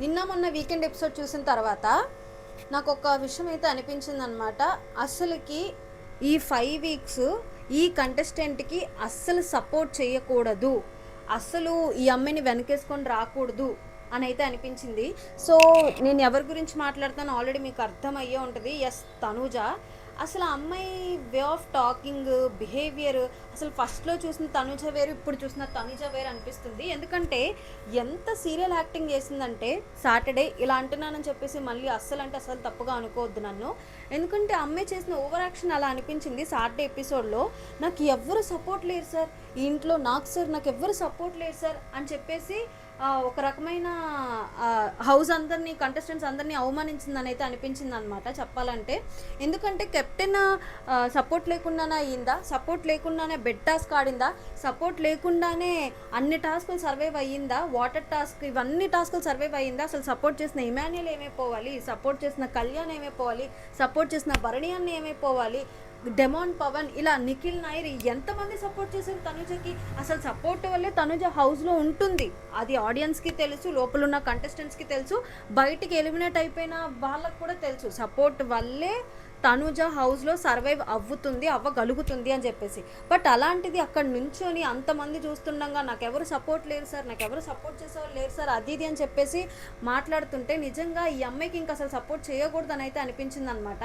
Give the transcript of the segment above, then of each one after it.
నిన్న మొన్న weekend episode చూసిన తర్వాత నాకు ఒక విషయం అయితే అనిపించింది అనమాట. అసలుకి ఈ 5 వీక్స్ ఈ కంటెస్టెంట్కి అస్సలు సపోర్ట్ చేయకూడదు, అస్సలు ఈ అమ్మాయిని వెనకేసుకొని రాకూడదు అని అయితే అనిపించింది. సో నేను ఎవరి గురించి మాట్లాడుతానో ఆల్రెడీ మీకు అర్థమయ్యే ఉంటుంది. ఎస్, తనూజ. అసలు ఆ అమ్మాయి వే ఆఫ్ టాకింగ్, బిహేవియర్, అసలు ఫస్ట్లో చూసిన తనుజ వేరు, ఇప్పుడు చూసిన తనుజ వేరు అనిపిస్తుంది. ఎందుకంటే ఎంత సీరియల్ యాక్టింగ్ చేసిందంటే సాటర్డే ఇలా అంటున్నానని చెప్పేసి మళ్ళీ అస్సలు అంటే అసలు తప్పుగా అనుకోవద్దు నన్ను. ఎందుకంటే అమ్మాయి చేసిన ఓవర్ యాక్షన్ అలా అనిపించింది సాటర్డే ఎపిసోడ్లో. నాకు ఎవ్వరు సపోర్ట్ లేరు సార్ ఈ ఇంట్లో, నాకు ఎవ్వరు సపోర్ట్ లేరు సార్ అని చెప్పేసి ఒక రకమైన హౌస్ అందరినీ, కంటెస్టెంట్స్ అందరినీ అవమానించిందని అయితే అనిపించింది అనమాట చెప్పాలంటే. ఎందుకంటే కెప్టెన్ సపోర్ట్ లేకుండానే అయ్యిందా, సపోర్ట్ లేకుండానే బెడ్ టాస్క్ ఆడిందా, సపోర్ట్ లేకుండానే అన్ని టాస్కులు సర్వైవ్ అయ్యిందా, వాటర్ టాస్క్ ఇవన్నీ టాస్కులు సర్వైవ్ అయ్యిందా. అసలు సపోర్ట్ చేసిన ఇమాన్యుయల్ ఏమైపోవాలి, సపోర్ట్ చేసిన కళ్యాణ్ ఏమైపోవాలి, సపోర్ట్ చేసిన భరణి అన్న ఏమైపోవాలి, డెమాన్ పవన్, ఇలా నిఖిల్ నాయర్, ఎంతమంది సపోర్ట్ చేశారు తనుజకి. అసలు సపోర్ట్ వల్లే తనుజ హౌస్లో ఉంటుంది, అది ఆడియన్స్కి తెలుసు, లోపల ఉన్న కంటెస్టెంట్స్కి తెలుసు, బయటికి ఎలిమినేట్ అయిపోయిన వాళ్ళకు కూడా తెలుసు. సపోర్ట్ వల్లే తనుజ హౌస్లో సర్వైవ్ అవ్వగలుగుతుంది అని చెప్పేసి. బట్ అలాంటిది అక్కడ నుంచొని అంతమంది చూస్తుండగా నాకెవరు సపోర్ట్ లేరు సార్, నాకెవరు సపోర్ట్ చేసేవాళ్ళు లేరు సార్, అది ఇది అని చెప్పేసి మాట్లాడుతుంటే నిజంగా ఈ అమ్మాయికి ఇంకా అసలు సపోర్ట్ చేయకూడదని అయితే అనిపించింది అనమాట.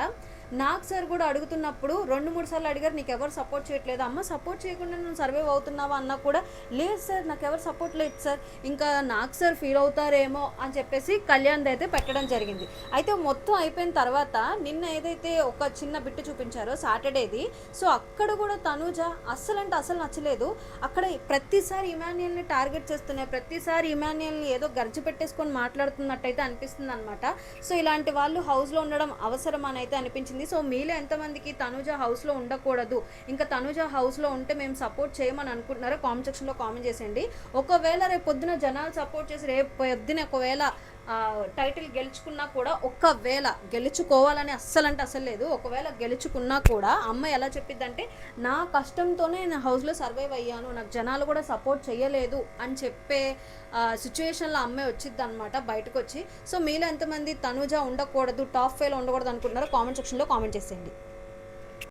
నాకు సార్ కూడా అడుగుతున్నప్పుడు 2-3 సార్లు అడిగారు, నీకు ఎవరు సపోర్ట్ చేయట్లేదు అమ్మ, సపోర్ట్ చేయకుండా నువ్వు సర్వైవ్ అవుతున్నావా అన్నా కూడా లేదు సార్ నాకు ఎవరు సపోర్ట్ లేదు సార్, ఇంకా నాకు సార్ ఫీల్ అవుతారేమో అని చెప్పేసి కళ్యాణ్ అయితే పెట్టడం జరిగింది. అయితే మొత్తం అయిపోయిన తర్వాత నిన్న ఏదైతే ఒక చిన్న బిట్టు చూపించారో సాటర్డేది, సో అక్కడ కూడా తనూజ అస్సలు అంటే అసలు నచ్చలేదు. అక్కడ ప్రతిసారి ఇమాన్యుయల్ని టార్గెట్ చేస్తున్నాయి, ప్రతిసారి ఇమాన్యుయల్ని ఏదో గర్జి పెట్టేసుకొని మాట్లాడుతున్నట్టయితే అనిపిస్తుంది అనమాట. సో ఇలాంటి వాళ్ళు హౌస్లో ఉండడం అవసరం అని అయితే అనిపించింది. సో మీలో ఎంతమందికి తనూజ హౌస్లో ఉండకూడదు, ఇంకా తనూజ హౌస్లో ఉంటే మేము సపోర్ట్ చేయమని అనుకుంటున్నారో కామెంట్ సెక్షన్లో కామెంట్ చేసేయండి. ఒకవేళ రేపు పొద్దున జనాలు సపోర్ట్ చేసి రేపు పొద్దున ఒకవేళ టైటిల్ గెలుచుకున్నా కూడా, ఒకవేళ గెలుచుకోవాలని అస్సలు అంటే అసలు లేదు, ఒకవేళ గెలుచుకున్నా కూడా అమ్మాయి ఎలా చెప్పిద్దంటే నా కష్టంతోనే నేను హౌస్లో సర్వైవ్ అయ్యాను, నాకు జనాలు కూడా సపోర్ట్ చేయలేదు అని చెప్పే సిచ్యువేషన్లో అమ్మాయి వచ్చిద్ది అనమాట బయటకు వచ్చి. సో మీలో ఎంతమంది తనూజ ఉండకూడదు, టాప్ 5లో ఉండకూడదు అనుకుంటున్నారో కామెంట్ సెక్షన్లో కామెంట్ చేసేయండి.